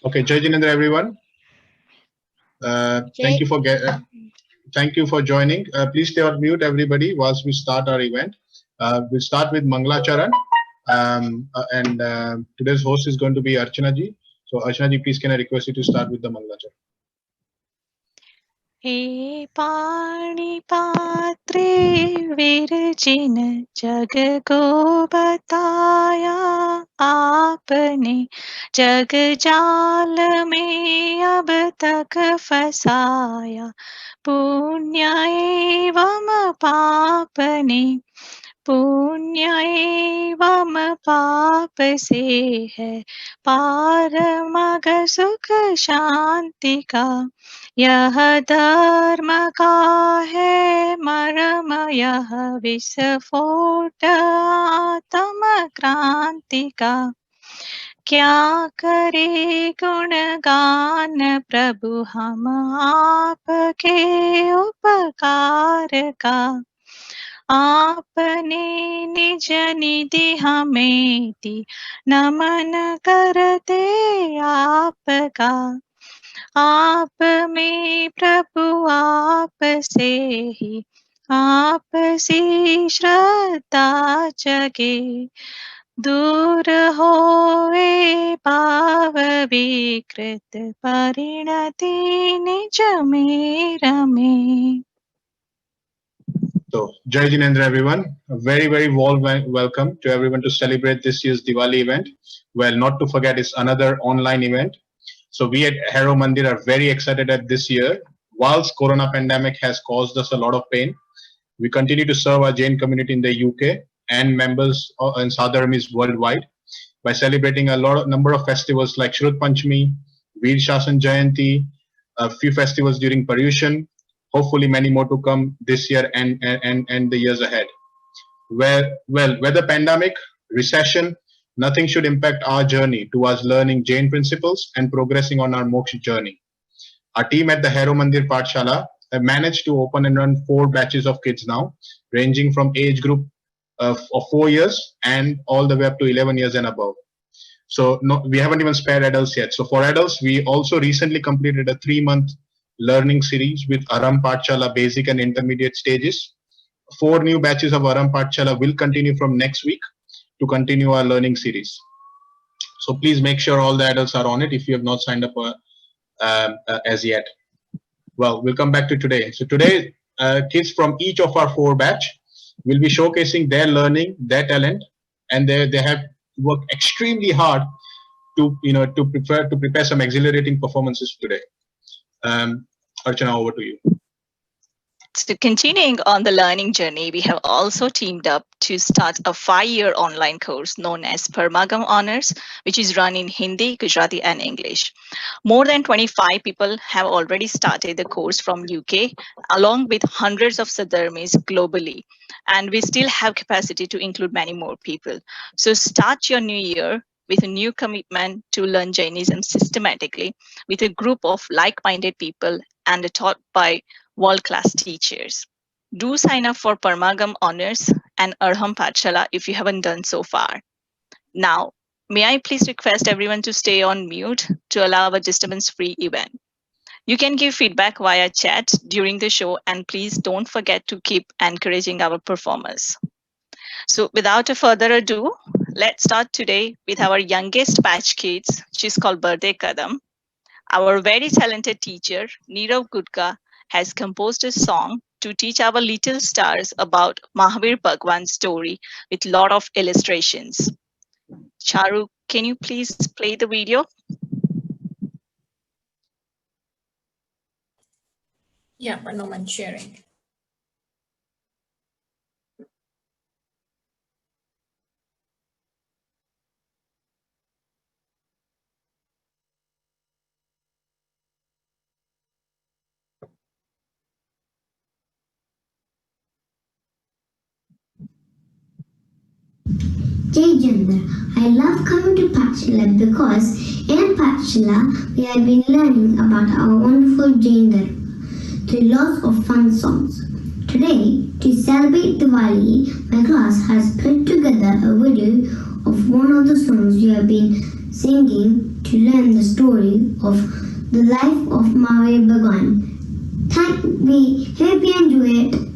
Okay, Jai Jinendra, everyone. Thank you for joining. Please stay on mute, everybody, whilst we start our event. We'll start with Mangla Charan, and today's host is going to be Archana ji. So, Archana ji, please can I request you to start with the Mangla Charan? हे पाणि पात्रे विरचिन जग को बताया आपने, जग जाल में अब तक फसाया। पुण्य एवं पाप ने, पुण्य एवं पाप से है पारमग सुख शांति का। यह धर्म का है मर्म, यह विस्फोट आत्म क्रांति का। क्या करे गुणगान प्रभु हम आपके उपकार का। आपने निज निधि हमें दी, नमन करते आपका। आप में प्रभु आप से ही, आप सी श्रद्धा जगे। दूर होवे भाव विकृत, परिणति निज में रमे। So, Jai Jinendra, everyone. A very, very warm welcome to everyone to celebrate this year's Diwali event. Well, not to forget, it's another online event. So we at Hero Mandir are very excited at this year. Whilst Corona pandemic has caused us a lot of pain, we continue to serve our Jain community in the UK and members and Sadharamis worldwide by celebrating a number of festivals like Shrut Panchami, Veer Shasan Jayanti, a few festivals during Paryushan, hopefully many more to come this year and the years ahead. Whether pandemic, recession, nothing should impact our journey towards learning Jain principles and progressing on our moksha journey. Our team at the Hero Mandir Pathshala have managed to open and run 4 batches of kids now, ranging from age group of 4 years and all the way up to 11 years and above. So no, we haven't even spared adults yet. So for adults, we also recently completed a 3-month learning series with Aram Pathshala basic and intermediate stages. 4 new batches of Aram Pathshala will continue from next week to continue our learning series. So please make sure all the adults are on it if you have not signed up as yet. Well, we'll come back to today. So today, kids from each of our 4 batch will be showcasing their learning, their talent, and they have worked extremely hard to prepare some exhilarating performances today. Archana, over to you. So continuing on the learning journey, we have also teamed up to start a 5-year online course known as Parmagam Honors, which is run in Hindi, Gujarati, and English. More than 25 people have already started the course from UK, along with hundreds of Sadharmis globally. And we still have capacity to include many more people. So start your new year with a new commitment to learn Jainism systematically with a group of like-minded people and taught by world-class teachers. Do sign up for Parmagam Honors and Arham Pathshala if you haven't done so far. Now, may I please request everyone to stay on mute to allow a disturbance-free event. You can give feedback via chat during the show, and please don't forget to keep encouraging our performers. So without a further ado, let's start today with our youngest batch kids. She's called Birthday Kadam. Our very talented teacher, Nirav Gudka, has composed a song to teach our little stars about Mahavir Bhagwan's story with a lot of illustrations. Charu, can you please play the video? Yeah, one moment, sharing. Jai Jandar, I love coming to Pathshala because in Pathshala we have been learning about our wonderful Jain Dharma through lots of fun songs. Today, to celebrate Diwali, my class has put together a video of one of the songs we have been singing to learn the story of the life of Mahavir Bhagwan. We hope you enjoy it.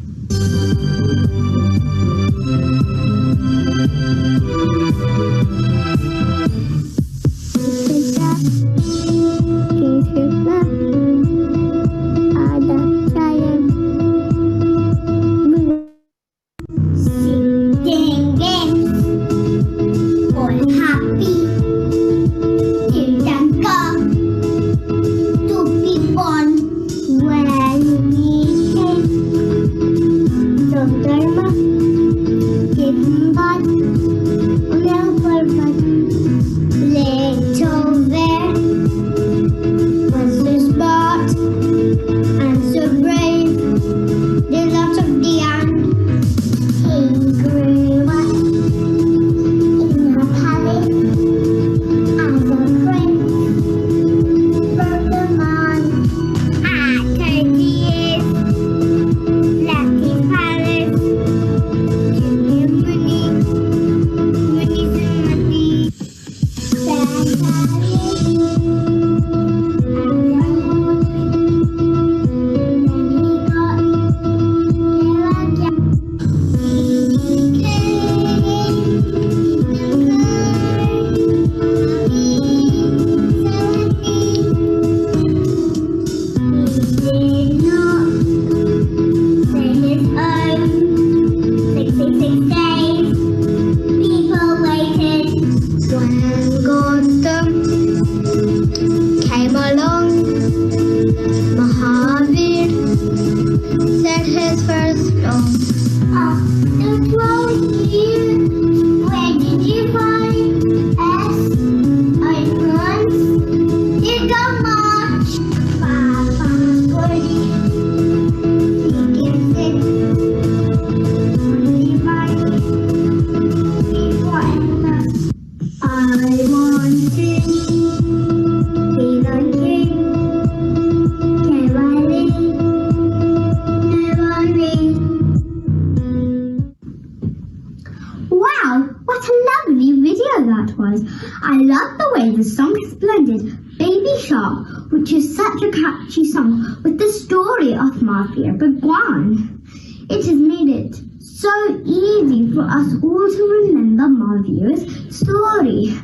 I love the way the song is blended Baby Shark, which is such a catchy song, with the story of Mahavir Bhagwan. It has made it so easy for us all to remember Mahavir's story.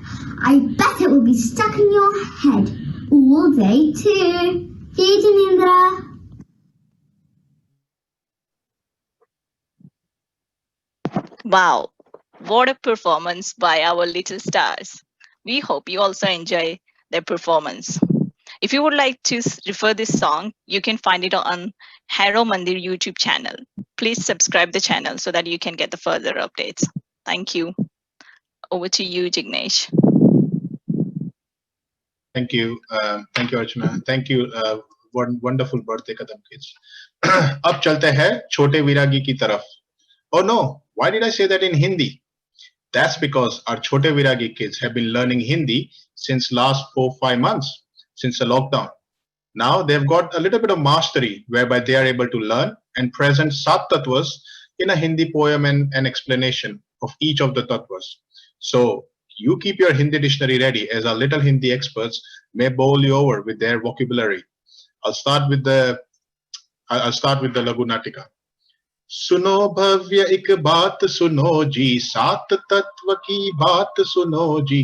I bet it will be stuck in your head all day too. Hey, Janindra. Wow, what a performance by our little stars. We hope you also enjoy their performance. If you would like to refer this song, you can find it on Harrow Mandir YouTube channel. Please subscribe the channel so that you can get the further updates. Thank you. Over to you, Jignesh. Thank you, Archana. Thank you, wonderful birthday, Kadam kids. अब चलते हैं छोटे विरागी की तरफ. Oh no, why did I say that in Hindi? That's because our Chote Viragi kids have been learning Hindi since last 4-5 months, since the lockdown. Now they've got a little bit of mastery whereby they are able to learn and present Sat Tattvas in a Hindi poem and an explanation of each of the Tattvas. So you keep your Hindi dictionary ready as our little Hindi experts may bowl you over with their vocabulary. I'll start with the Laghu Natika. सुनो भव्य एक बात सुनो जी, सात तत्व की बात सुनो जी,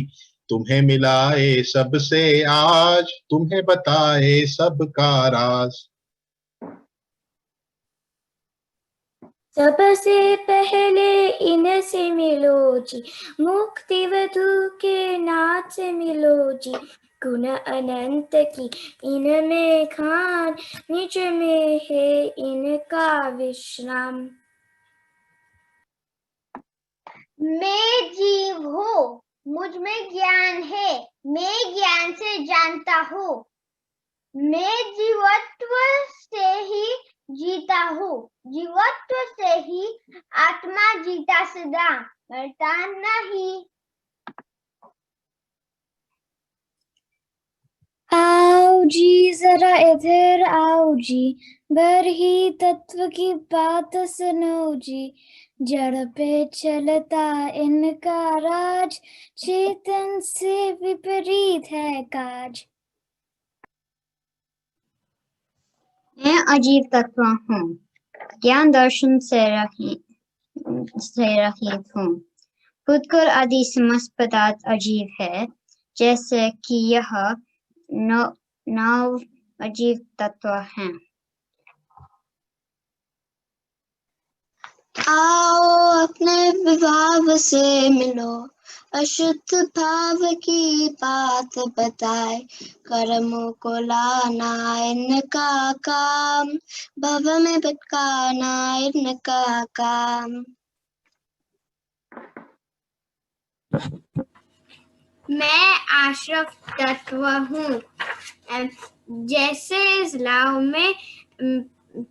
तुम्हें मिलाए सबसे आज, तुम्हें बताए सबका राज. सबसे पहले इनसे मिलो जी, मुक्ति वधु के नाथ से मिलो जी, गुण अनंत की इनमें खान, निज में है इनका विश्राम. मैं जीव हूँ, मुझ में ज्ञान है, मैं ज्ञान से जानता हूँ, मैं जीवत्व से ही जीता हूँ, जीवत्व से ही आत्मा जीता सदा, मरता नहीं. आओ जी जरा इधर आओ जी, बरही तत्व की बात सुनो जी, जड़ पे चलता इनका राज, चेतन से विपरीत है काज। मैं अजीब तत्व हूँ, ज्ञान दर्शन से रहित हूँ। फुटकर आदि समस्त पदार्थ अजीब है, जैसे कि यह नौ अजीब तत्व हैं। आओ अपने विभाव से मिलो, अशुद्ध भाव की बात बताए, कर्मों को लाना इनका काम, भव में भटकाना इनका काम। मैं आश्रव तत्व हूँ। जैसे इस लाव में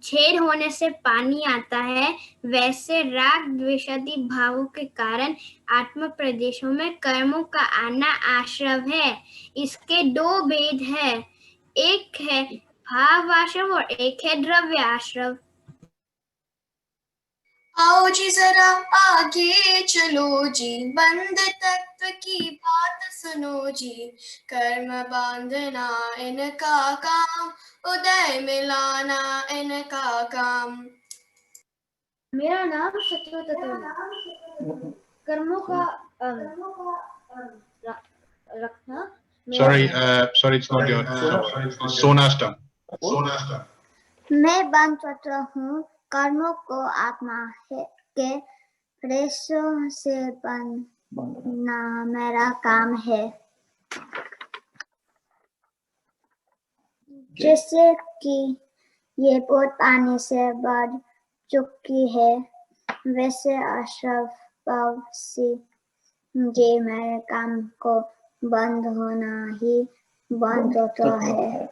छेद होने से पानी आता है, वैसे राग द्वेषादि भावों के कारण आत्म प्रदेशों में कर्मों का आना आश्रव है। इसके दो भेद है, एक है भाव आश्रव और एक है द्रव्य आश्रव। आओ जी जरा आगे चलो जी, बंद तत्व की बात सुनो जी, कर्म बांधना इनका काम, उदय मिलाना इनका काम। मेरा नाम सत्व तत्व है। कर्मों का रखना। Sorry, it's not your Sona's turn. मैं बंद तत्व हूँ, कर्मों को आत्मा के प्रेषों से बंधना मेरा काम है। जैसे कि ये पोत पानी से बढ़ चुकी है, वैसे आश्रव भाव से मुझे मेरे काम को बंद होना ही बंद होता है।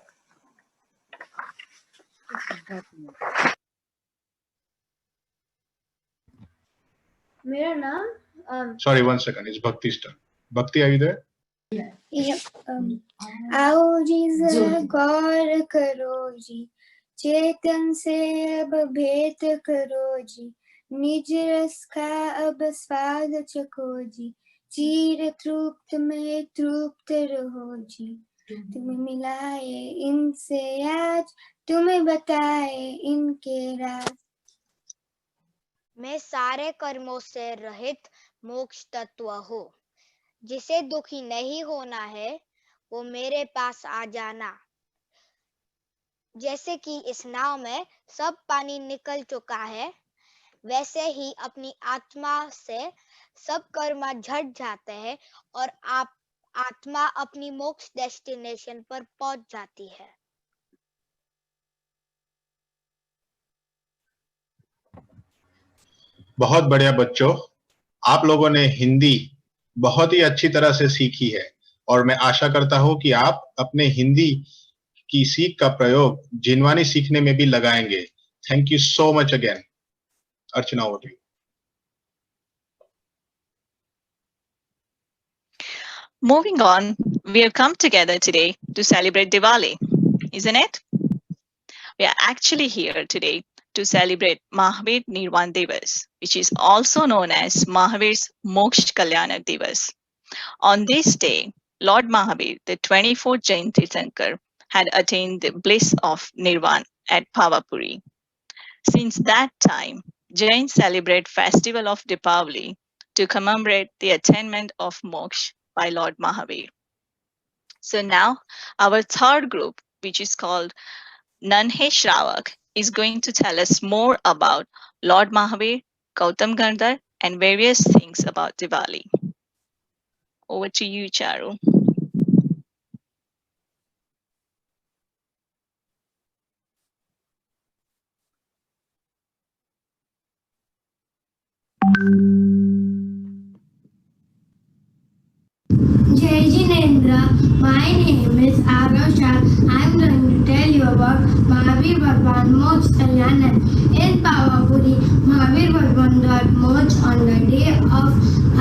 मेरा नाम Sorry, 1 second. It's Bhakti's turn. Bhakti, are you there? आओ जी जरा गौर करो जी, चेतन से अब भेद करो जी, निज रस का अब स्वाद चखो जी, चीर तृप्त में तृप्त रहो जी। तुम्हें मिलाए इनसे आज, तुम्हें बताए इनके राज। मैं सारे कर्मों से रहित मोक्ष तत्व हूँ। जिसे दुखी नहीं होना है, वो मेरे पास आ जाना। जैसे कि इस नाव में सब पानी निकल चुका है, वैसे ही अपनी आत्मा से सब कर्म झट जाते हैं और आत्मा अपनी मोक्ष डेस्टिनेशन पर पहुंच जाती है। बहुत बढ़िया बच्चों, आप लोगों ने हिंदी बहुत ही अच्छी तरह से सीखी है और मैं आशा करता हूं कि आप अपने हिंदी की सीख का प्रयोग जिनवानी सीखने में भी लगाएंगे। Thank you so much again. Archana, over to you. Moving on, we have come together today to celebrate Diwali, isn't it? We are actually here today to celebrate Mahavir Nirvan Divas, which is also known as Mahavir's Moksh Kalyana Divas. On this day, Lord Mahavir, the 24th Jain Tirthankar, had attained the bliss of Nirvan at Bhavapuri. Since that time, Jains celebrate festival of Deepavali to commemorate the attainment of moksha by Lord Mahavir. So now, our third group, which is called Nanhe Shravak, is going to tell us more about Lord Mahavir, Gautam Gandhar, and various things about Diwali. Over to you, Charu. Jai Jinendra, my name is Arav Shah. I am going to tell you about Mahavir Bhagwan Moksha Kalyanan. In Bhavapuri, Mahavir Bhagwan got moksha on the day of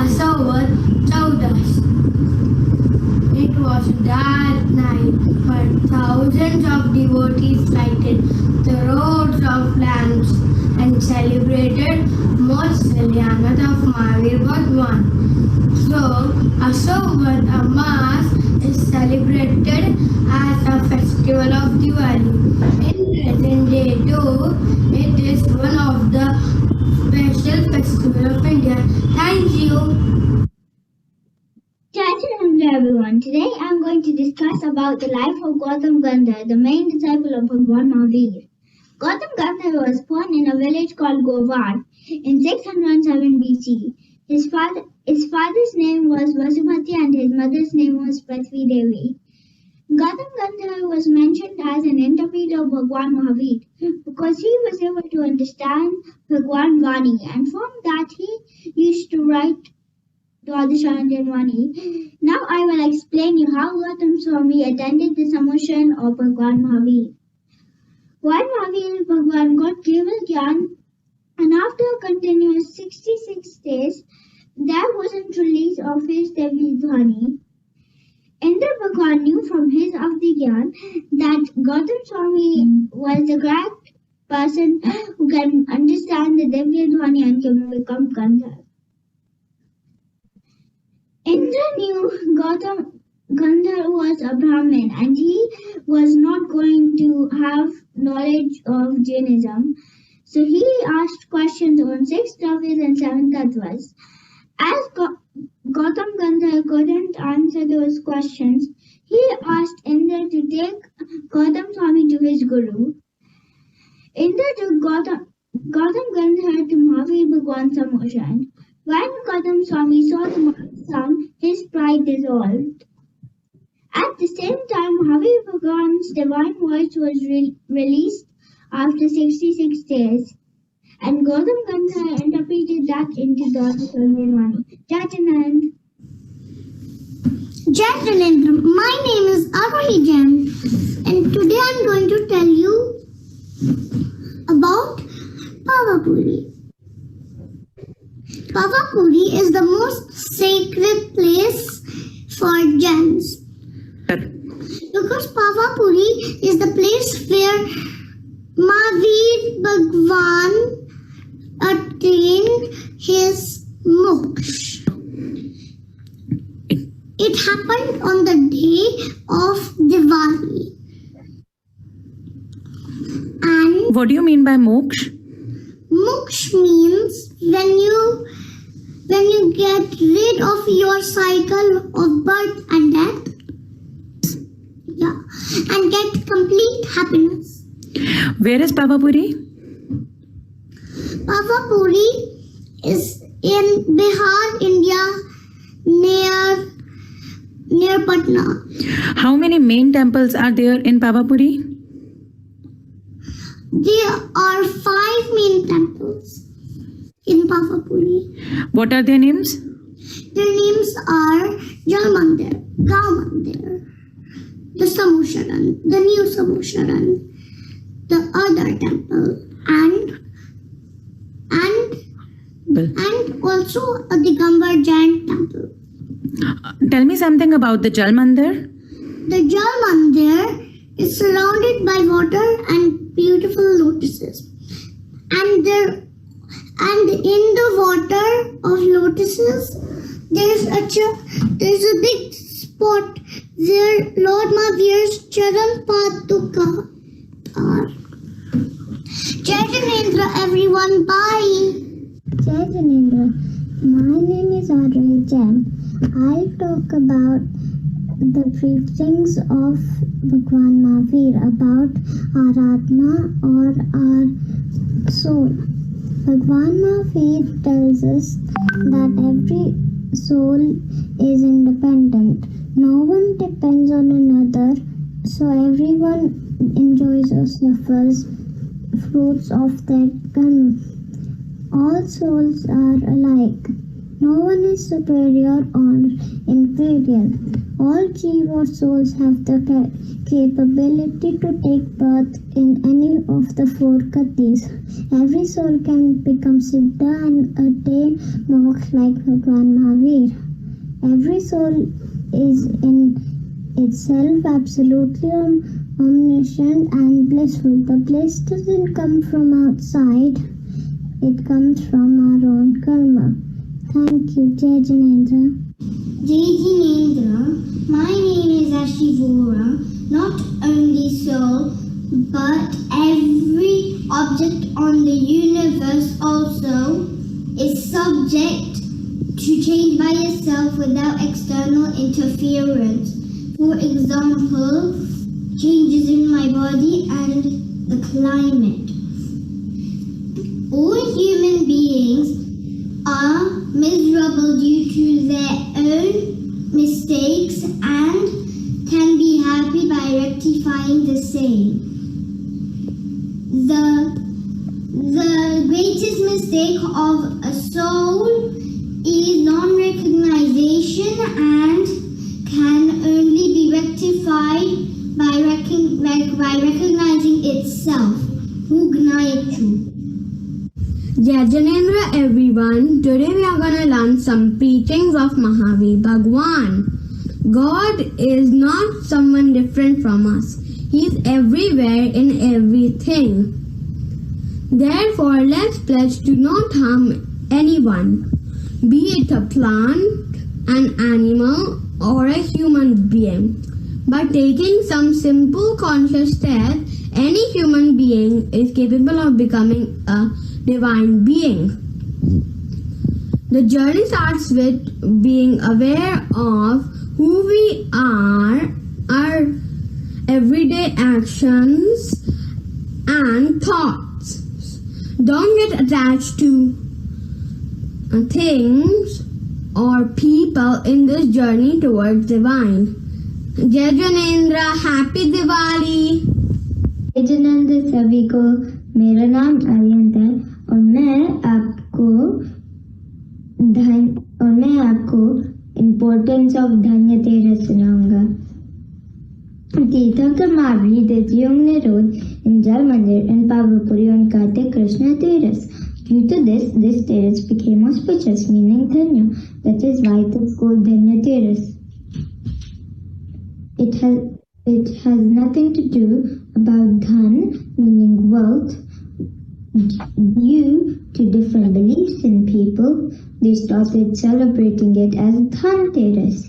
Asavar Chaudas. It was a dark night, but thousands of devotees lighted the roads of lamps and celebrated most Salyanat of Mahavir Bhagwan. So, Ashok Amas is celebrated as a festival of Diwali. In present day too, it is one of the special festivals of India. Thank you. Hello everyone. Today I'm going to discuss about the life of Gautam Gandhar, the main disciple of Bhagwan Mahavir. Gautam Gandhar was born in a village called Govar in 607 BC. His father's name was Vasubhati and his mother's name was Prithvi Devi. Gautam Gandhar was mentioned as an interpreter of Bhagwan Mahavir because he was able to understand Bhagwan Vani, and from that he used to write Dwadashanjan Vani. Now I will explain you how Gautam Swami attended the Samotion of Bhagwan Mahavir. While Mahavir Bhagwan got Keval Gyan, and after a continuous 66 days, there wasn't release of his Devli Dhwani. Indra Bhagwan knew from his Avdi Gyan that Gautam Swami was the correct person who can understand the Devli Dhwani and can become Gandhar. Indra knew Gandhar was a Brahmin and he was not going to have knowledge of Jainism. So he asked questions on 6 Dravids and 7 Tattvas. As Gautam Gandhar couldn't answer those questions, he asked Indra to take Gautam Swami to his guru. Indra took Gautam Gandhar to Mahavir Bhagwan Samoshan. When Gautam Swami saw the sun, his pride dissolved. At the same time, Mahavir Bhagwan's divine voice was released after 66 days, and Gautam Gandhar interpreted that into Dwadashanjan Vani. Jajanand. Jai Janendra, my name is Arohi Jain, and today I'm going to tell you about Pavapuri. Pavapuri is the most sacred place for Jains. Because Pavapuri is the place where Mahavir Bhagwan attained his moksha. It happened on the day of Diwali. And what do you mean by moksha? Moksha means when you get rid of your cycle of birth and death, and get complete happiness. Where is Pavapuri? Pavapuri is in Bihar, India, near Patna. How many main temples are there in Pavapuri? There are 5 main temples in Pavapuri. What are their names? Their names are Jal Mandir, Gaon Mandir, the Samosharan, the new Samosharan, the other temple, and also a Digambar Jain temple. Tell me something about the Jal Mandir. The Jal Mandir is surrounded by water and beautiful lotuses. And in the water of lotuses, there's a big spot where Lord Mahavir's Charan Paduka are. Jai Janendra, everyone. Bye. Jai Janendra. My name is Audrey Jem. I'll talk about the preachings of Bhagwan Mahavir about our Atma or our soul. Bhagwan Mahavir tells us that every soul is independent. No one depends on another, so everyone enjoys or snuffles fruits of their karma. All souls are alike. No one is superior or inferior. All Jiva souls have the capability to take birth in any of the 4 gatis. Every soul can become Siddha and attain moksha like Bhagwan Mahavir. Every soul is in itself absolutely omniscient and blissful. The bliss doesn't come from outside. It comes from our own karma. Thank you, Jai Janendra. Jai Janendra, my name is Ashivora. Not only soul, but every object on the universe also is subject to change by itself without external interference. For example, changes in my body and the climate. All human beings are miserable due to their own mistakes and can be happy by rectifying the same. The greatest mistake of a soul is non-recognition and can only be rectified by recognizing itself. Jai Janendra everyone, today we are going to learn some preachings of Mahavir Bhagwan. God is not someone different from us. He is everywhere in everything. Therefore, let's pledge to not harm anyone, be it a plant, an animal, or a human being. By taking some simple conscious steps, any human being is capable of becoming a divine being. The journey starts with being aware of who we are, our everyday actions and thoughts. Don't get attached to things or people in this journey towards divine. Jai Janendra, Happy Diwali! जय जनेंद्र सभी को, मेरा नाम आर्यन है और मैं आपको importance of धन्यतेरस सुनाऊंगा. Tirthankar Mahavir did Yomne Road in Jal Mandir in Pavapuri on Kartik Krishna Terrace. Due to this terrace became auspicious, meaning Dhanya. That is why it is called Dhanya Terrace. It has nothing to do about dhan, meaning wealth. Due to different beliefs in people, they started celebrating it as Dhanteras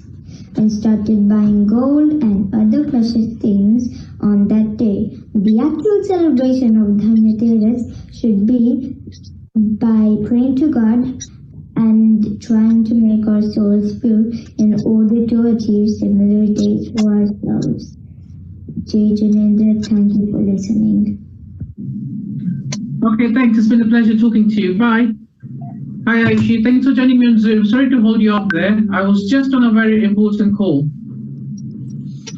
and started buying gold and other precious things on that day. The actual celebration of Dhanteras should be by praying to God and trying to make our souls pure in order to achieve similar days for ourselves. Jai Janendra, thank you for listening. Okay, thanks. It's been a pleasure talking to you. Bye. Hi, Aishi. Thanks for joining me on Zoom. Sorry to hold you up there. I was just on a very important call.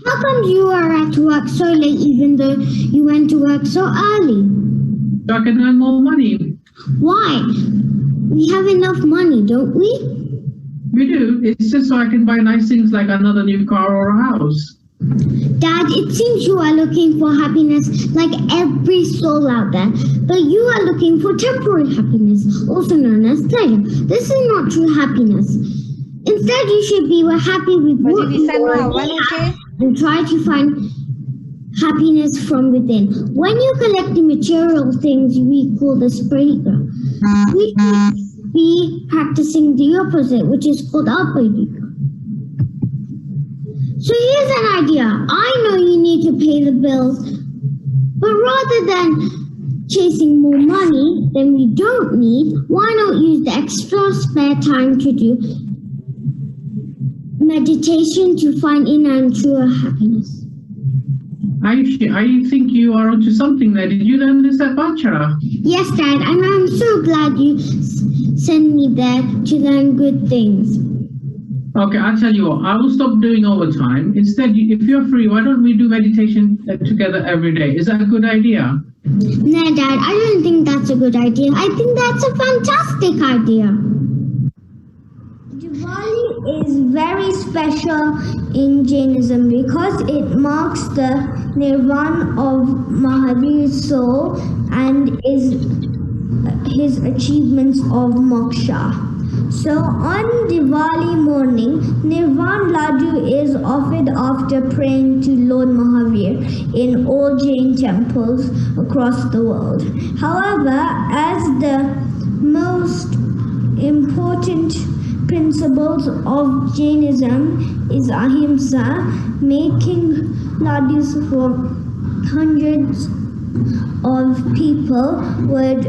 How come you are at work so late even though you went to work so early? So I can earn more money. Why? We have enough money, don't we? We do. It's just so I can buy nice things like another new car or a house. Dad, it seems you are looking for happiness like every soul out there, but you are looking for temporary happiness, also known as pleasure. This is not true happiness. Instead, you should be happy with what you already have and try to find happiness from within. When you collect the material things we call the sprayga, we should be practicing the opposite, which is called apayika. So here's an idea. I know you need to pay the bills, but rather than chasing more money than we don't need, why not use the extra spare time to do meditation to find inner and true happiness? Aishi, I think you are onto something there. Did you learn this at Bachara? Yes, Dad, and I'm so glad you sent me there to learn good things. Okay, I'll tell you what, I will stop doing overtime. Instead, if you're free, why don't we do meditation together every day? Is that a good idea? No, Dad, I don't think that's a good idea. I think that's a fantastic idea. Diwali is very special in Jainism because it marks the nirvana of Mahavir's soul and is his achievements of moksha. So on Diwali morning, Nirvan Laddu is offered after praying to Lord Mahavir in all Jain temples across the world. However, as the most important principles of Jainism is ahimsa. Making ladus for hundreds of people would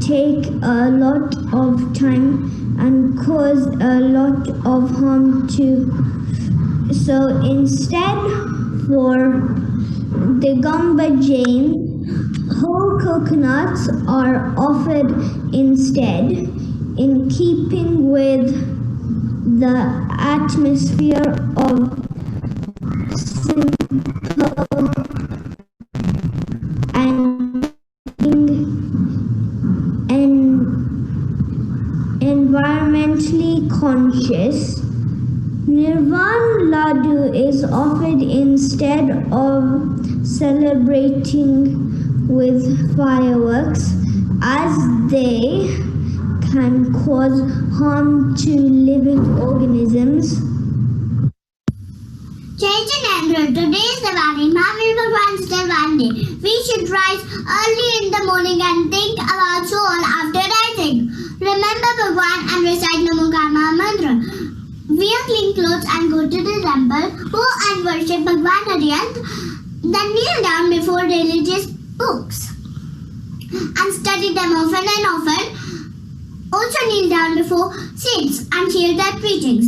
take a lot of time and cause a lot of harm too. So instead, for the Gamba Jain, whole coconuts are offered instead, in keeping with the atmosphere of simple and environmentally conscious. Nirvan Ladu is offered instead of celebrating with fireworks, as they can cause harm to living organisms. Jai Jinendra, today is Diwali, Mahavir Bhagwan's Diwali. We should rise early in the morning and think about soul after rising. Remember Bhagwan and recite Namo Karma mantra. Wear clean clothes and go to the temple. Go and worship Bhagwan Haryant. Then kneel down before religious books and study them often and often. Also kneel down before saints and hear their preachings.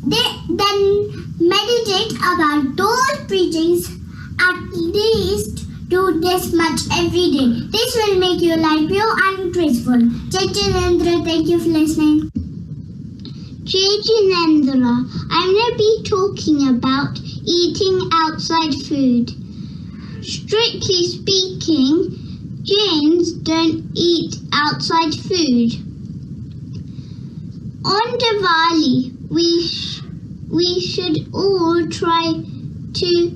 Then meditate about those preachings. At least do this much every day. This will make your life pure and graceful. Jai Jinendra, thank you for listening. Jai Jinendra, I'm going to be talking about eating outside food. Strictly speaking, Jains don't eat outside food. On Diwali, we should all try to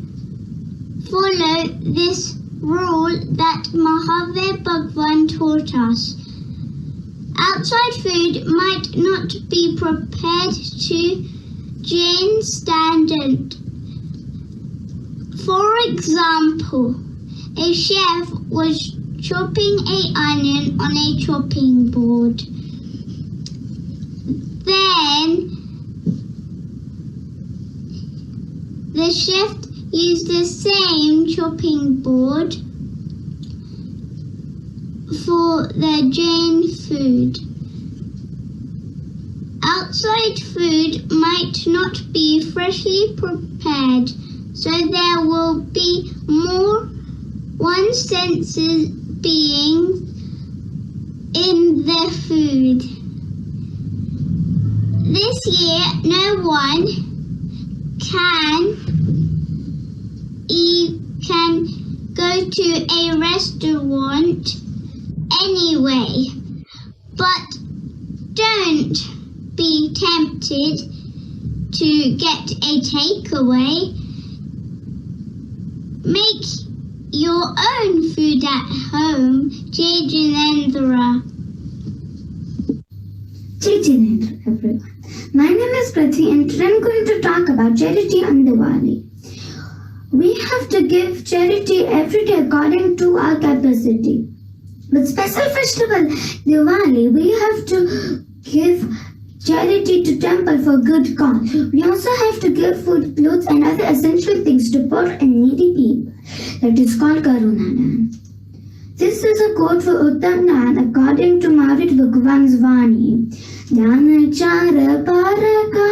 follow this rule that Mahavir Bhagwan taught us. Outside food might not be prepared to Jain standard. For example, a chef was chopping an onion on a chopping board. Then the chef used the same chopping board for the Jain food. Outside food might not be freshly prepared, so there will be more one senses being in the food. This year, no one can go to a restaurant anyway, but don't be tempted to get a takeaway. Make your own food at home. Jai Jinendra. Jai Jinendra, everyone. My name is Prithvi and today I'm going to talk about charity on Diwali. We have to give charity every day according to our capacity. With special festival Diwali, we have to give charity to temple for good cause. We also have to give food, clothes and other essential things to poor and needy people. That is called Karuna Dan. This is a quote for Uttam Dan according to Mahavir Bhagwan's Vani. Dana chara paraka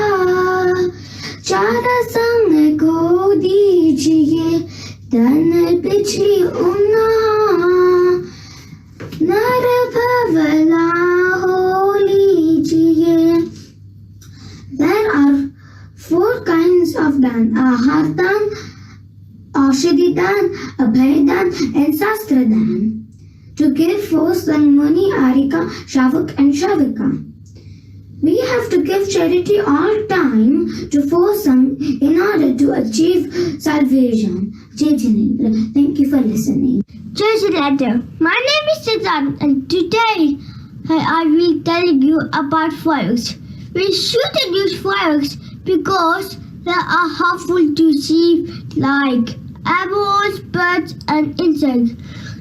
chara sang ko dijiye dan pichli una nar bhavala ho lijiye. There are 4 kinds of dan: Ahar Dan, Aushadhi Dan, Abhay Dan and Sastra Dan. To give for Sang Muni, Arika, Shavak and Shavika. We have to give charity all time to Forsang in order to achieve salvation. Jai Jinendra, thank you for listening. Jai Jinendra, my name is Siddhartha and today I will tell you about fireworks. We shouldn't use fireworks because they are harmful to sheep like animals, birds and insects.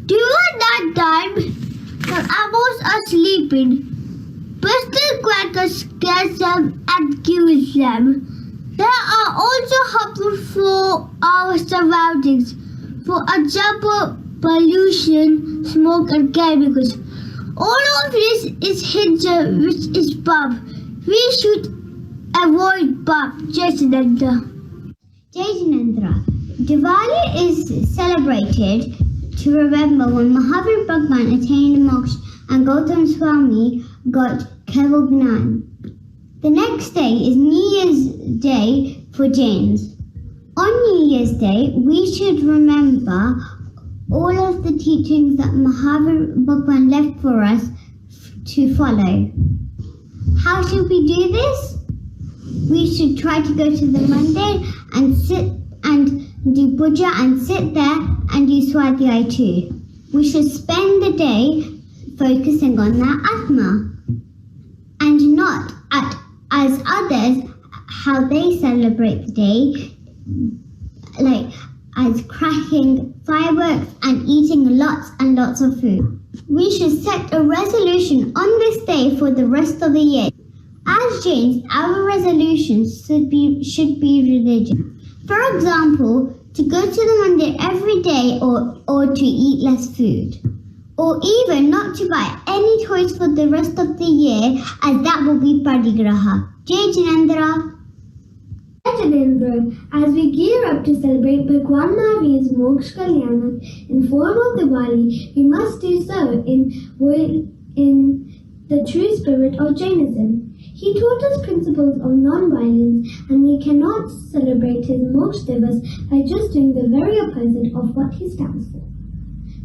During that time, while animals are sleeping. Bristol crackers scares them and kills them. They are also harmful for our surroundings. For example, pollution, smoke and chemicals. All of this is hinder, which is bomb. We should avoid bomb. Jayanendra. Jayanendra. Diwali is celebrated to remember when Mahavir Bhagwan attained moksha and Gautam Swami got Keval Gnan. The next day is New Year's Day for Jains. On New Year's Day, we should remember all of the teachings that Mahavir Bhagwan left for us to follow. How should we do this? We should try to go to the mandir and sit and do puja and sit there and do swadhyay too. We should spend the day focusing on their atma and not as others how they celebrate the day, like as cracking fireworks and eating lots and lots of food. We should set a resolution on this day for the rest of the year. As Jains, our resolutions should be religious. For example, to go to the mandir every day or to eat less food. Or even not to buy any toys for the rest of the year, as that will be parigraha. Jai Janendra. As we gear up to celebrate Bhagwan Mahavir's Moksha Kalyana in form of Diwali, we must do so in the true spirit of Jainism. He taught us principles of non-violence, and we cannot celebrate his Moksha Divas by just doing the very opposite of what he stands for.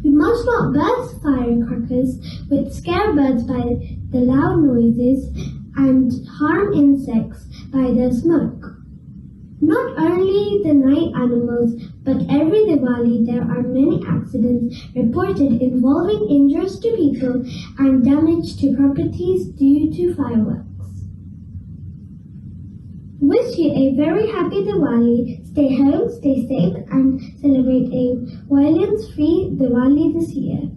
We must not burst firecrackers, which scare birds by the loud noises and harm insects by their smoke. Not only the night animals, but every Diwali there are many accidents reported involving injuries to people and damage to properties due to fireworks. Wish you a very happy Diwali. Stay home, stay safe, and celebrate a violence-free Diwali this year.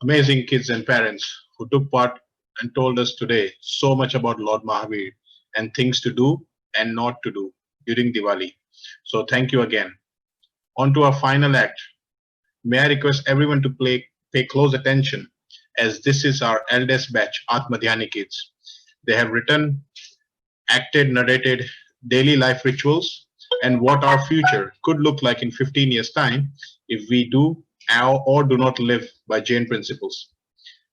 Amazing kids and parents who took part and told us today so much about Lord Mahavir and things to do and not to do during Diwali. So thank you again. On to our final act. May I request everyone to pay close attention, as this is our eldest batch, Atmadhyani kids. They have written, acted, narrated daily life rituals and what our future could look like in 15 years' time if we do or do not live by Jain principles.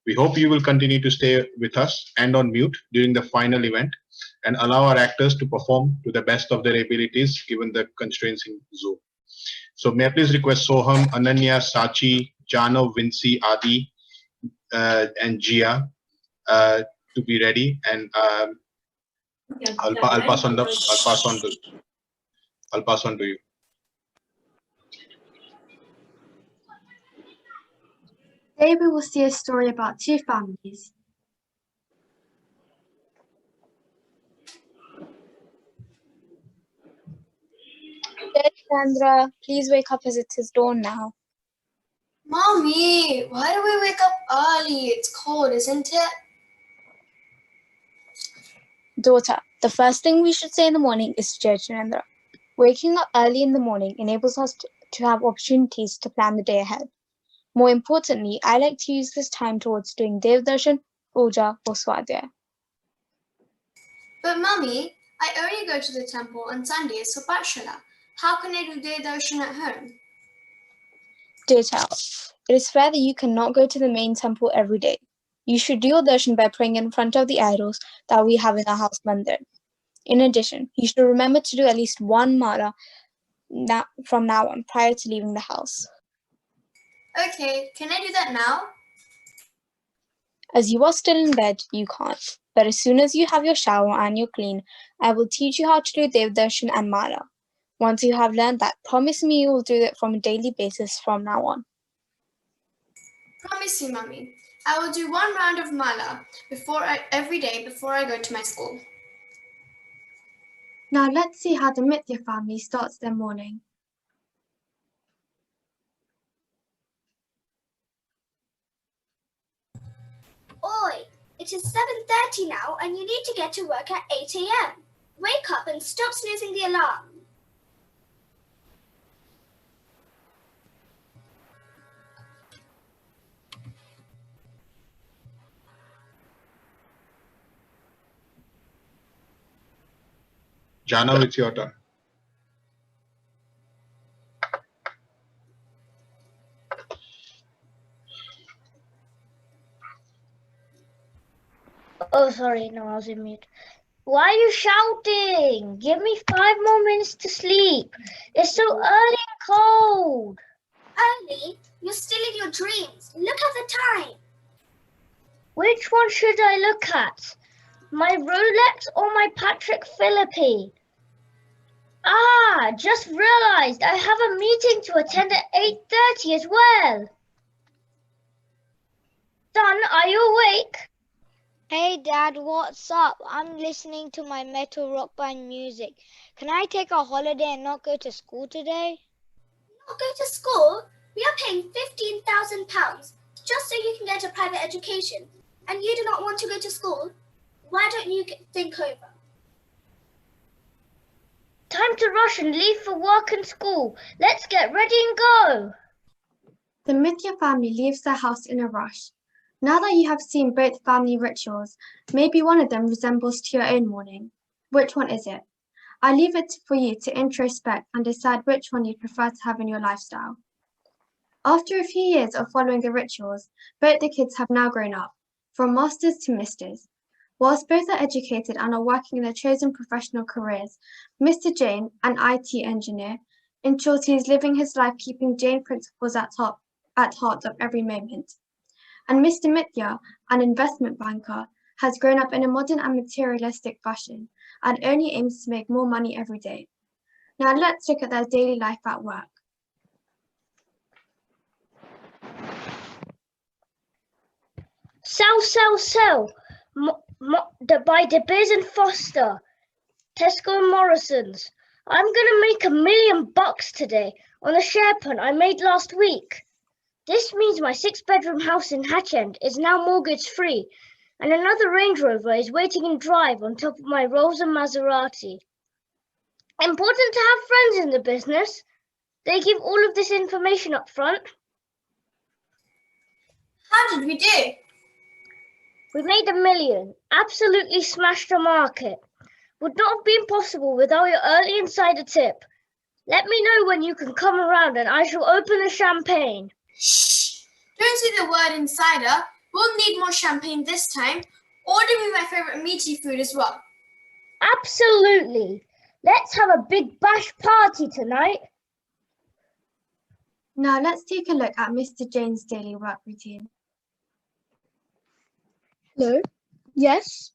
We hope you will continue to stay with us and on mute during the final event and allow our actors to perform to the best of their abilities given the constraints in Zoom. So may I please request Soham, Ananya, Sachi, Jano, Vinci, Adi, and Jia to be ready, and I'll pass on to you. Today we will see a story about two families. Sandra, please wake up as it is dawn now. Mommy, why do we wake up early? It's cold, isn't it? Daughter, the first thing we should say in the morning is Jai Janendra. Waking up early in the morning enables us to have opportunities to plan the day ahead. More importantly, I like to use this time towards doing Dev Darshan, Puja, or Swadhyay. But Mummy, I only go to the temple on Sundays for Patshala. How can I do Dev Darshan at home? Dear child, it is fair that you cannot go to the main temple every day. You should do your darshan by praying in front of the idols that we have in our house mandir. In addition, you should remember to do at least one mala from now on prior to leaving the house. Okay, can I do that now? As you are still in bed, you can't. But as soon as you have your shower and you're clean, I will teach you how to do Dev Darshan and mala. Once you have learned that, promise me you will do it from a daily basis from now on. Promise you, Mummy. I will do one round of mala every day before I go to my school. Now let's see how the Mithya family starts their morning. Oi, it is 7:30 now and you need to get to work at 8 a.m. Wake up and stop snoozing the alarm. Janav, it's your turn. Oh, sorry, no, I was in mute. Why are you shouting? Give me 5 more minutes to sleep. It's so early and cold. Early? You're still in your dreams. Look at the time. Which one should I look at? My Rolex or my Patrick Philippi? Ah, just realized I have a meeting to attend at 8:30 as well. Son, are you awake? Hey Dad, what's up? I'm listening to my metal rock band music. Can I take a holiday and not go to school today? Not go to school? We are paying £15,000 just so you can get a private education. And you do not want to go to school? Why don't you think over? Time to rush and leave for work and school. Let's get ready and go. The Mithya family leaves their house in a rush. Now that you have seen both family rituals, maybe one of them resembles to your own morning. Which one is it? I leave it for you to introspect and decide which one you prefer to have in your lifestyle. After a few years of following the rituals, both the kids have now grown up, from masters to misters. Whilst both are educated and are working in their chosen professional careers, Mr. Jain, an IT engineer, ensures he is living his life keeping Jain principles at heart of every moment. And Mr. Mithya, an investment banker, has grown up in a modern and materialistic fashion and only aims to make more money every day. Now let's look at their daily life at work. Sell. By De Beers and Foster, Tesco and Morrison's. I'm gonna make $1 million today on a share punt I made last week. This means my 6-bedroom house in Hatch End is now mortgage free, and another Range Rover is waiting in drive on top of my Rolls and Maserati. Important to have friends in the business. They give all of this information up front. How did we do? We made $1 million. Absolutely smashed the market. Would not have been possible without your early insider tip. Let me know when you can come around and I shall open the champagne. Shh! Don't say the word insider. We'll need more champagne this time. Order me my favorite meaty food as well. Absolutely. Let's have a big bash party tonight. Now let's take a look at Mr. Jain's daily work routine. Hello? Yes?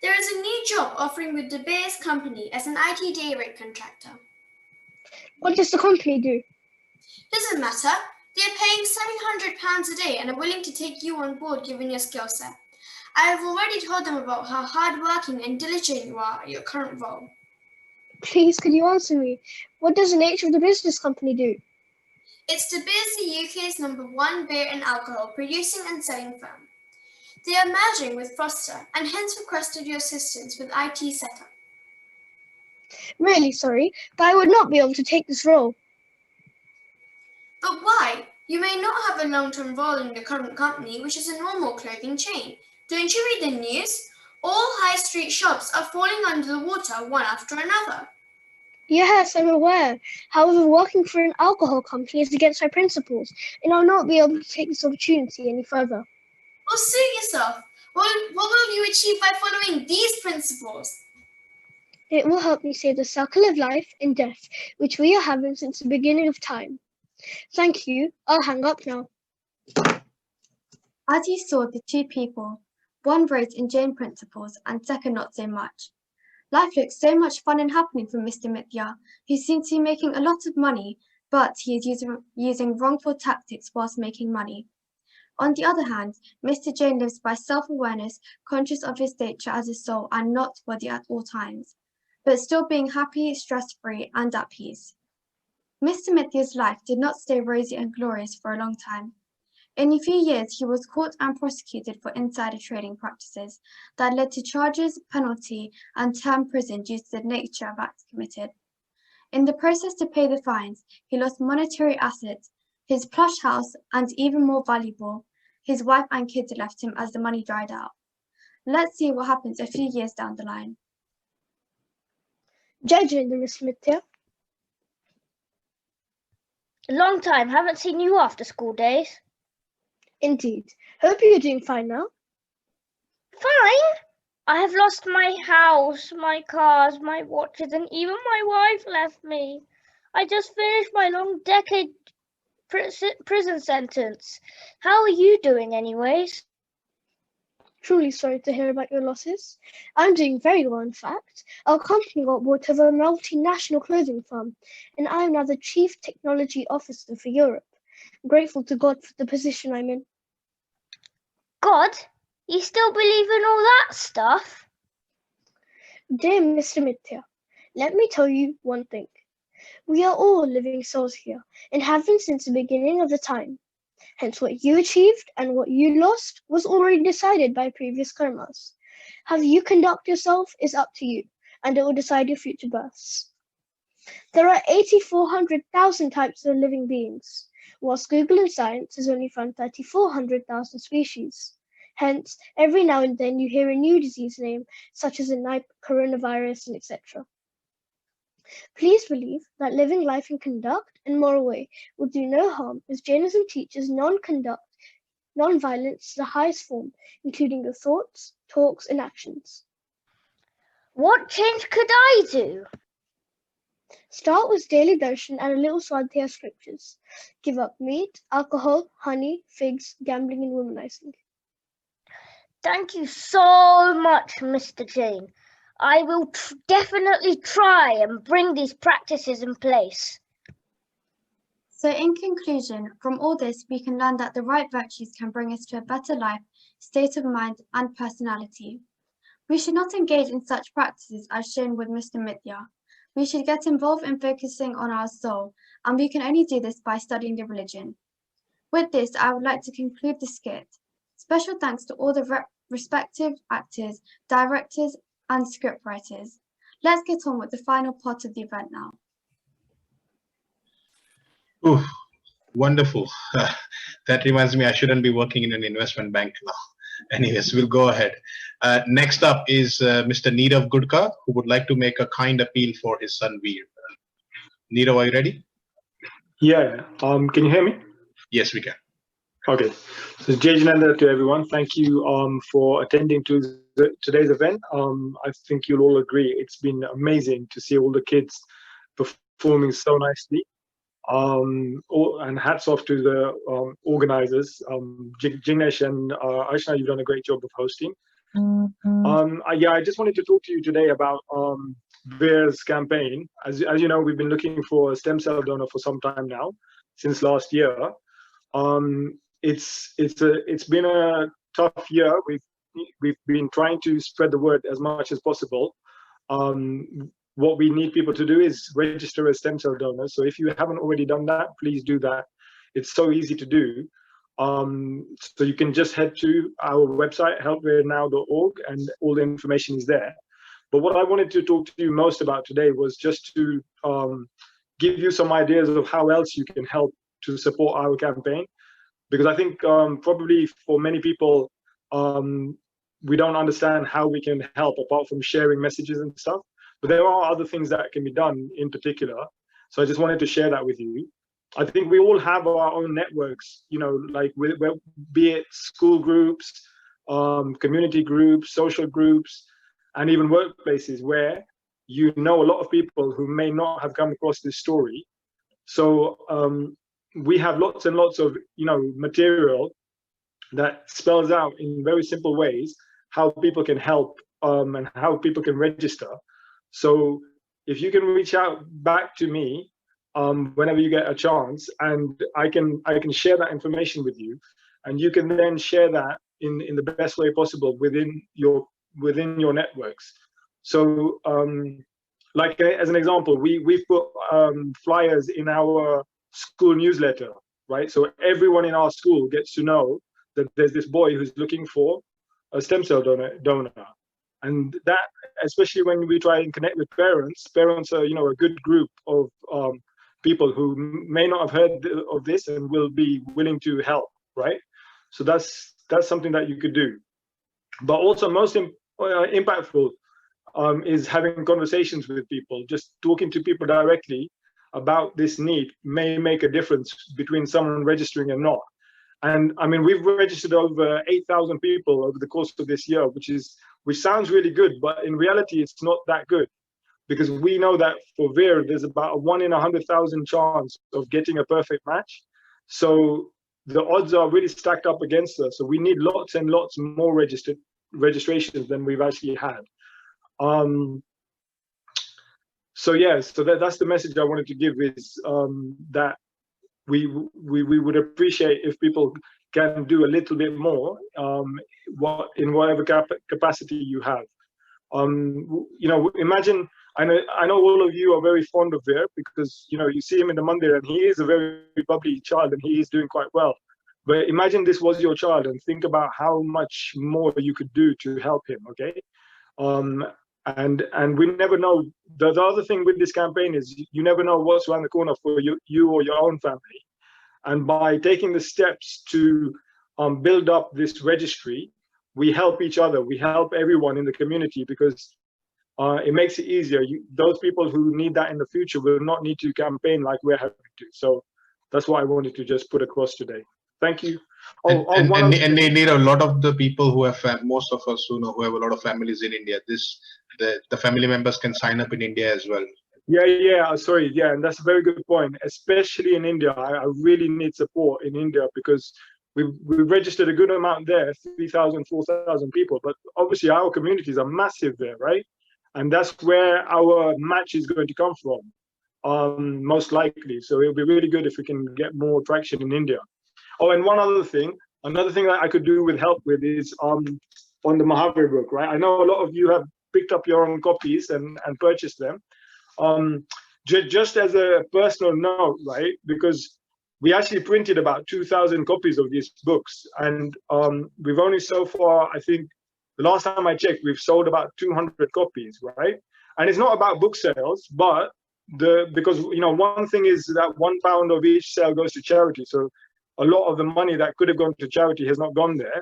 There is a new job offering with De Beers Company as an IT day rate contractor. What does the company do? Doesn't matter. They are paying £700 a day and are willing to take you on board given your skill set. I have already told them about how hardworking and diligent you are at your current role. Please, could you answer me? What does the nature of the business company do? It's De Beers, the UK's #1 beer and alcohol producing and selling firm. They are merging with Foster and hence requested your assistance with IT setup. Really sorry, but I would not be able to take this role. But why? You may not have a long-term role in the current company, which is a normal clothing chain. Don't you read the news? All high street shops are falling under the water one after another. Yes, I'm aware. However, working for an alcohol company is against my principles, and I'll not be able to take this opportunity any further. Well, suit yourself. What will you achieve by following these principles? It will help me save the circle of life and death, which we are having since the beginning of time. Thank you. I'll hang up now. As you saw the two people, one raised in Jain principles and second not so much. Life looks so much fun and happening for Mr. Mithya, who seems to be making a lot of money, but he is using wrongful tactics whilst making money. On the other hand, Mr. Jain lives by self-awareness, conscious of his nature as a soul and not body at all times, but still being happy, stress-free, and at peace. Mr. Mithya's life did not stay rosy and glorious for a long time. In a few years, he was caught and prosecuted for insider trading practices that led to charges, penalty, and term prison due to the nature of acts committed. In the process to pay the fines, he lost monetary assets, his plush house, and even more valuable, his wife and kids left him as the money dried out. Let's see what happens a few years down the line. Jai Jinendra, Miss Mithya. A long time. Haven't seen you after school days. Indeed. Hope you're doing fine now. Fine. I have lost my house, my cars, my watches, and even my wife left me. I just finished my long decade prison sentence. How are you doing anyways? Truly sorry to hear about your losses. I'm doing very well, in fact. Our company got bought over a multinational clothing firm, and I am now the Chief Technology Officer for Europe. I'm grateful to God for the position I'm in. God? You still believe in all that stuff? Dear Mr. Mithya, let me tell you one thing. We are all living souls here, and have been since the beginning of the time. Hence, what you achieved and what you lost was already decided by previous karmas. How you conduct yourself is up to you, and it will decide your future births. There are 84,000 types of living beings, whilst Google and Science has only found 3,400,000 species. Hence, every now and then you hear a new disease name, such as a coronavirus and etc. Please believe that living life in conduct and moral way will do no harm, as Jainism teaches non-violence is the highest form, including your thoughts, talks, and actions. What change could I do? Start with daily darshan and a little swadhyaya scriptures. Give up meat, alcohol, honey, figs, gambling, and womanizing. Thank you so much, Mr. Jain. I will definitely try and bring these practices in place. So in conclusion, from all this, we can learn that the right virtues can bring us to a better life, state of mind, and personality. We should not engage in such practices as shown with Mr. Mithya. We should get involved in focusing on our soul, and we can only do this by studying the religion. With this, I would like to conclude the skit. Special thanks to all the respective actors, directors, and scriptwriters. Let's get on with the final part of the event now. Ooh, wonderful. That reminds me, I shouldn't be working in an investment bank now. Anyways, we'll go ahead. Next up is Mr. Neerav Gudka, who would like to make a kind appeal for his son Veer. Neerav, are you ready? Yeah. Can you hear me? Yes, we can. Okay. So Jai Jinendra to everyone. Thank you for attending to today's event. I think you'll all agree it's been amazing to see all the kids performing so nicely. And hats off to the organizers, Jignesh and Ashna. You've done a great job of hosting. Yeah, I just wanted to talk to you today about Veer's campaign. As you know, we've been looking for a stem cell donor for some time now, since last year. It's been a tough year. We've been trying to spread the word as much as possible. What we need people to do is register as stem cell donors. So if you haven't already done that, please do that. It's so easy to do. So you can just head to our website, helpveernow.org, and all the information is there. But what I wanted to talk to you most about today was just to give you some ideas of how else you can help to support our campaign. Because I think probably for many people, we don't understand how we can help apart from sharing messages and stuff. But there are other things that can be done in particular. So I just wanted to share that with you. I think we all have our own networks, you know, like be it school groups, community groups, social groups, and even workplaces where you know a lot of people who may not have come across this story. So we have lots and lots of, you know, material that spells out in very simple ways how people can help and how people can register. So if you can reach out back to me whenever you get a chance, and I can share that information with you, and you can then share that in the best way possible within your networks. So like as an example, we've put flyers in our school newsletter, right? So everyone in our school gets to know that there's this boy who's looking for a stem cell donor. And that, especially when we try and connect with parents are, you know, a good group of people who may not have heard of this and will be willing to help, right? So that's something that you could do. But also most impactful is having conversations with people. Just talking to people directly about this need may make a difference between someone registering and not. And I mean, we've registered over 8,000 people over the course of this year, which sounds really good, but in reality, it's not that good, because we know that for VIR, there's about a 1 in 100,000 chance of getting a perfect match. So the odds are really stacked up against us. So we need lots and lots more registrations than we've actually had. So yeah, so that's the message I wanted to give, is that we would appreciate if people can do a little bit more in whatever capacity you have. You know, imagine, I know all of you are very fond of Veer, because, you know, you see him in the mandir and he is a very bubbly child and he is doing quite well. But imagine this was your child and think about how much more you could do to help him, okay? And we never know. The other thing with this campaign is you never know what's around the corner for you or your own family. And by taking the steps to build up this registry, we help each other. We help everyone in the community, because it makes it easier. Those people who need that in the future will not need to campaign like we're having to. So that's what I wanted to just put across today. Thank you. And need a lot of the people who have, most of us who have a lot of families in India, the family members can sign up in India as well. Yeah, sorry. Yeah, and that's a very good point. Especially in India, I really need support in India, because we've registered a good amount there, 3,000, 4,000 people. But obviously our communities are massive there, right? And that's where our match is going to come from, most likely. So it'll be really good if we can get more traction in India. Oh, and another thing that I could do with help with is on the Mahavir book, right? I know a lot of you have picked up your own copies and purchased them. Just as a personal note, right? Because we actually printed about 2,000 copies of these books, and we've only so far, I think, the last time I checked, we've sold about 200 copies, right? And it's not about book sales, but because, you know, one thing is that £1 of each sale goes to charity. So a lot of the money that could have gone to charity has not gone there.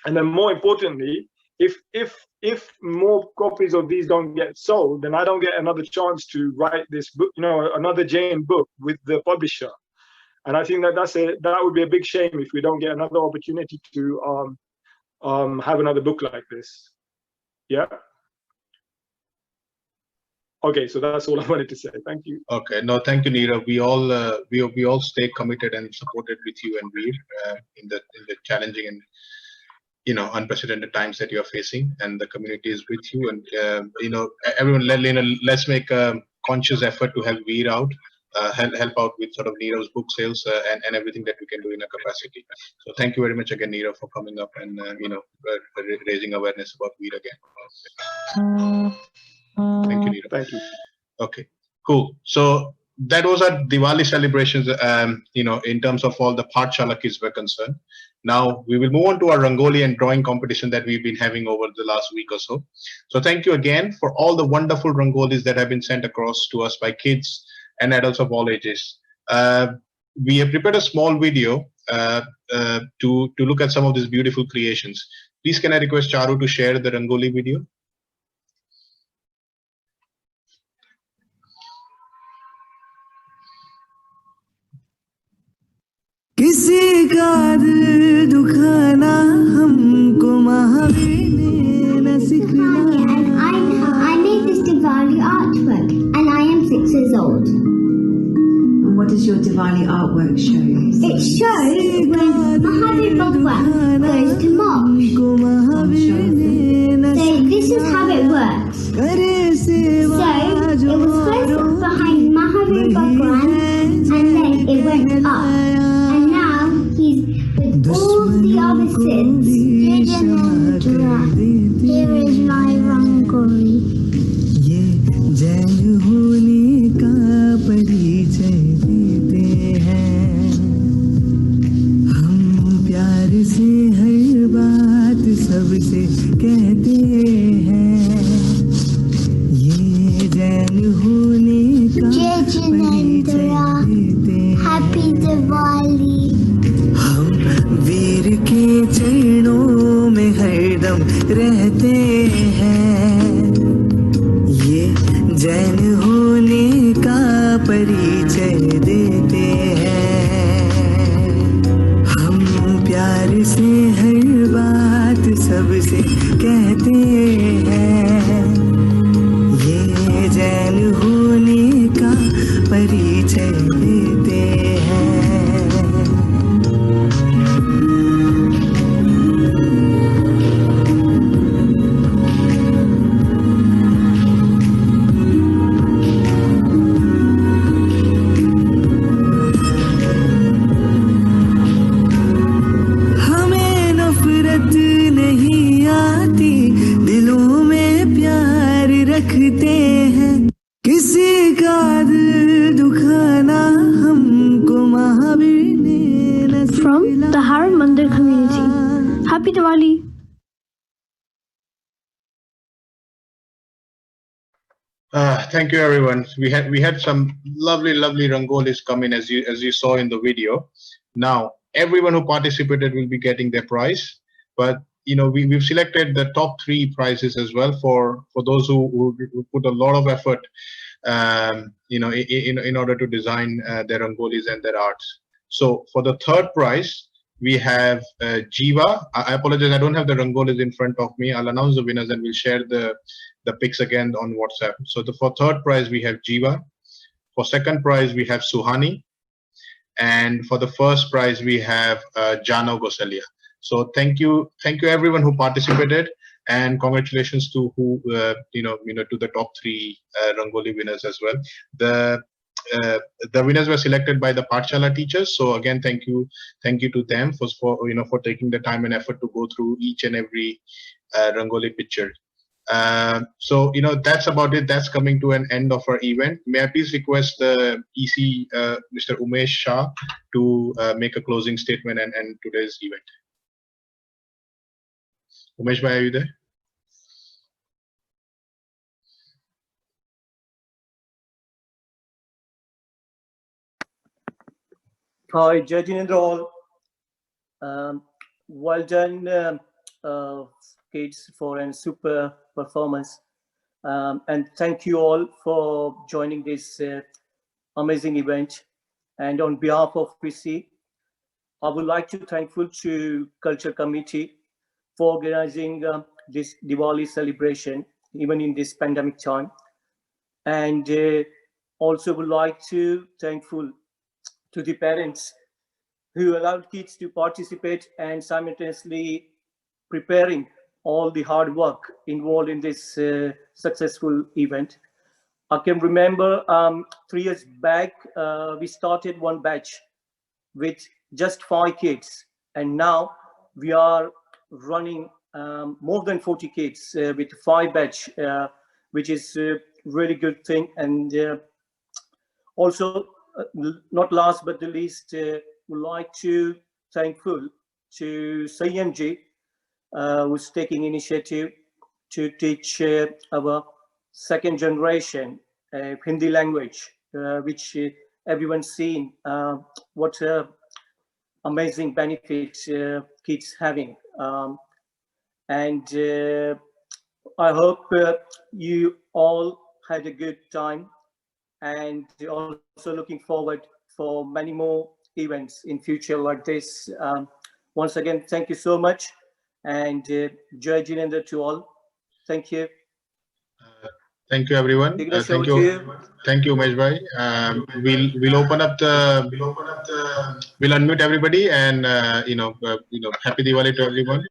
And then more importantly, if more copies of these don't get sold, then I don't get another chance to write this book, you know, another Jain book with the publisher. And I think that would be a big shame if we don't get another opportunity to have another book like this. Yeah. Okay, so that's all I wanted to say. Thank you. Okay, no, thank you, Neera. We all stay committed and supported with you and Veer in the challenging and, you know, unprecedented times that you are facing, and the community is with you. And you know, everyone, let's make a conscious effort to help Veer out, help out with sort of Neera's book sales and everything that we can do in a capacity. So thank you very much again, Neera, for coming up and you know, raising awareness about Veer again. Thank you, Neera. Thank you. Okay, cool. So that was our Diwali celebrations, you know, in terms of all the Pathshala kids were concerned. Now we will move on to our Rangoli and drawing competition that we've been having over the last week or so. So thank you again for all the wonderful Rangolis that have been sent across to us by kids and adults of all ages. We have prepared a small video to look at some of these beautiful creations. Please can I request Charu to share the Rangoli video? किसी का दिल दुखाना हमको महावीर ने न सिखाया. I made this Diwali artwork and I am 6 years old. What does your Diwali artwork show? It shows when Mahavir Bhagwan goes to march. So this is how it works. So it was first behind Mahavir Bhagwan and then it went up. And now he's with all सबसे कहते हैं ये जैन होने का परिचय देते हैं Happy Diwali. हम वीर के चरणों में हरदम रहते हैं ये जैन होने का परिचय देते हैं हम प्यार से हर बात सबसे कहते हैं ये जैन होने का परिचय देते हैं हमें नफरत नहीं आती दिलों में प्यार रखते हैं किसी का दिल दुखाना हमको महावीर ने नसीब From the Har Mandir community. Happy Diwali. Thank you, everyone. We had some lovely rangolis come in as you saw in the video. Now everyone who participated will be getting their prize, but we've selected the top 3 prizes as well for those who put a lot of effort in order to design their rangolis and their arts. So for the 3rd prize we have Jiva. I apologize, I don't have the rangolis in front of me. I'll announce the winners and we'll share the pics again on WhatsApp. So for 3rd prize we have Jiva. For 2nd prize we have Suhani, and for the 1st prize we have Jano Gosalia. So thank you everyone who participated, and congratulations to who to the top 3 Rangoli winners as well. The winners were selected by the Pathshala teachers. So again, thank you to them for taking the time and effort to go through each and every Rangoli picture. So that's about it. That's coming to an end of our event. May I please request the EC Mr. Umesh Shah to make a closing statement and end today's event. Umesh bhai, are you there? Hi, Jai Jinendra all. Well done, kids, for a super performance. And thank you all for joining this amazing event. And on behalf of PC, I would like to thankful to Culture Committee for organizing this Diwali celebration, even in this pandemic time. And also would like to thankful to the parents who allowed kids to participate and simultaneously preparing all the hard work involved in this successful event. I can remember 3 years back, we started one batch with just 5 kids, and now we are running more than 40 kids with 5 batch, which is a really good thing. And also, not last but the least, would like to thankful to Sayamji, who's taking initiative to teach our 2nd generation Hindi language, which everyone's seen what amazing benefits kids having. And I hope you all had a good time, and also looking forward for many more events in future like this. Once again, thank you so much, and Jai Jinendra to all. Thank you. Thank you, everyone. Thank you. Thank you, Umesh bhai. We'll open up we'll unmute everybody, and happy Diwali to everyone.